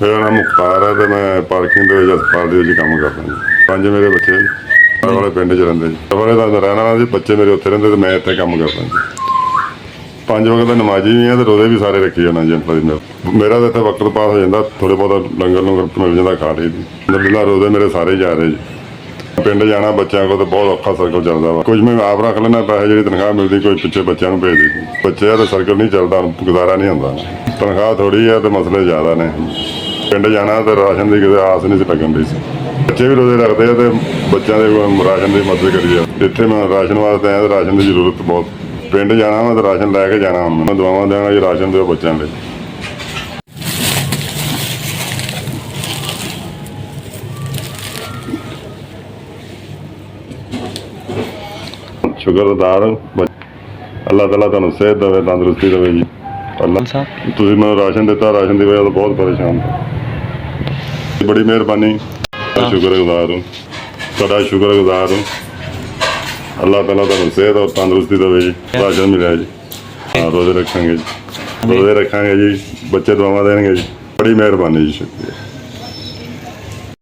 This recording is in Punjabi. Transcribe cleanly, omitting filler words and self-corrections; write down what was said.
ਮੇਰਾ ਨਾਮ ਮੁਖਤਾਰ ਹੈ ਤੇ ਮੈਂ ਪਾਰਕਿੰਗ ਦੇ ਵਿੱਚ ਹਸਪਤਾਲ ਦੇ ਵਿੱਚ ਕੰਮ ਕਰਦਾ ਜੀ। 5 ਮੇਰੇ ਬੱਚੇ ਜੀ ਵਾਲੇ ਪਿੰਡ 'ਚ ਰਹਿੰਦੇ ਜੀ। ਵਾਲੇ ਦਾ ਰਹਿਣ ਵਾਲਾ ਜੀ, ਬੱਚੇ ਮੇਰੇ ਉੱਥੇ ਰਹਿੰਦੇ ਤੇ ਮੈਂ ਇੱਥੇ ਕੰਮ ਕਰਦਾ ਜੀ। 5 ਵਜੇ ਦਾ ਨਮਾਜ਼ੀ ਵੀ ਆ ਤੇ ਰੋਜ਼ੇ ਵੀ ਸਾਰੇ ਰੱਖੀ ਜਾਣਾ ਜੀ। ਮੇਰਾ ਤਾਂ ਇੱਥੇ ਵਕਤ ਪਾਸ ਹੋ ਜਾਂਦਾ, ਥੋੜ੍ਹੇ ਬਹੁਤਾ ਲੰਗਰ ਮਿਲ ਜਾਂਦਾ ਖਾ ਲਈ ਦੀ। alhamdulillah ਰੋਜ਼ੇ ਮੇਰੇ ਸਾਰੇ ਜਾ ਰਹੇ ਜੀ। ਪਿੰਡ ਜਾਣਾ ਬੱਚਿਆਂ ਕੋਲ ਤਾਂ ਬਹੁਤ ਔਖਾ ਸਰਕਲ ਚੱਲਦਾ ਵਾ। ਕੁਝ ਮੈਂ ਆਪ ਰੱਖ ਲੈਣਾ ਪੈਸੇ, ਜਿਹੜੀ ਤਨਖਾਹ ਮਿਲਦੀ ਕੋਈ ਪਿੱਛੇ ਬੱਚਿਆਂ ਨੂੰ ਭੇਜ ਦਿੱਤੀ। ਬੱਚਿਆਂ ਦਾ ਸਰਕਲ ਨਹੀਂ ਚੱਲਦਾ, ਗੁਜ਼ਾਰਾ ਨਹੀਂ ਹੁੰਦਾ। ਤਨਖਾਹ ਥੋੜ੍ਹੀ ਹੈ ਤੇ ਮਸਲੇ ਜ਼ਿਆਦਾ ਨੇ। ਪਿੰਡ ਜਾਣਾ ਤੇ ਰਾਸ਼ਨ ਦੀ ਕਿਤੇ ਆਸ ਨਹੀਂ ਸੀ ਲੱਗਣ ਦੀ ਸੀ। ਬੱਚੇ ਵੀ ਰੋਜ਼ੇ ਰੱਖਦੇ ਆ ਤੇ ਬੱਚਿਆਂ ਦੇ ਰਾਸ਼ਨ ਦੀ ਮਦਦ ਕਰੀ ਆ। ਇੱਥੇ ਮੈਂ ਰਾਸ਼ਨ ਵਾਸਤੇ ਆਇਆ ਤੇ ਰਾਸ਼ਨ ਦੀ ਜ਼ਰੂਰਤ ਬਹੁਤ। ਪਿੰਡ ਜਾਣਾ ਵਾ ਤੇ ਰਾਸ਼ਨ ਲੈ ਕੇ ਜਾਣਾ। ਮੈਂ ਦੁਆਵਾਂ ਦੇਣਾ ਜੀ ਰਾਸ਼ਨ ਦਿਓ ਬੱਚਿਆਂ ਲਈ। ਸ਼ੁਕਰਗੁਜ਼ਾਰ ਅੱਲਾਹ ਤਾਲਾ ਤੁਹਾਨੂੰ ਸਿਹਤ ਦੇਵੇ, ਤੰਦਰੁਸਤੀ ਦੇਵੇ ਜੀ। ਅੱਲਾਹ ਤੁਸੀਂ ਮੈਨੂੰ ਰਾਸ਼ਨ ਦਿੱਤਾ, ਰਾਸ਼ਨ ਦੀ ਵਜ੍ਹਾ ਤੋਂ ਬਹੁਤ ਪਰੇਸ਼ਾਨ ਸੀ। ਬੜੀ ਮਿਹਰਬਾਨੀ, ਸ਼ੁਕਰਗੁਜ਼ਾਰ ਹਾਂ ਤੁਹਾਡਾ, ਸ਼ੁਕਰਗੁਜ਼ਾਰ ਹਾਂ। ਅੱਲਾਹ ਤਾਲਾ ਤੁਹਾਨੂੰ ਸਿਹਤ ਔਰ ਤੰਦਰੁਸਤੀ ਦੇਵੇ ਜੀ। ਰਾਸ਼ਨ ਮਿਲਿਆ ਜੀ। ਹਾਂ ਰੋਜ਼ੇ ਰੱਖਾਂਗੇ ਜੀ, ਰੋਜ਼ੇ ਰੱਖਾਂਗੇ ਜੀ। ਬੱਚੇ ਦੁਆਵਾਂ ਦੇਣਗੇ ਜੀ। ਬੜੀ ਮਿਹਰਬਾਨੀ ਜੀ, ਸ਼ੁਕਰੀਆ।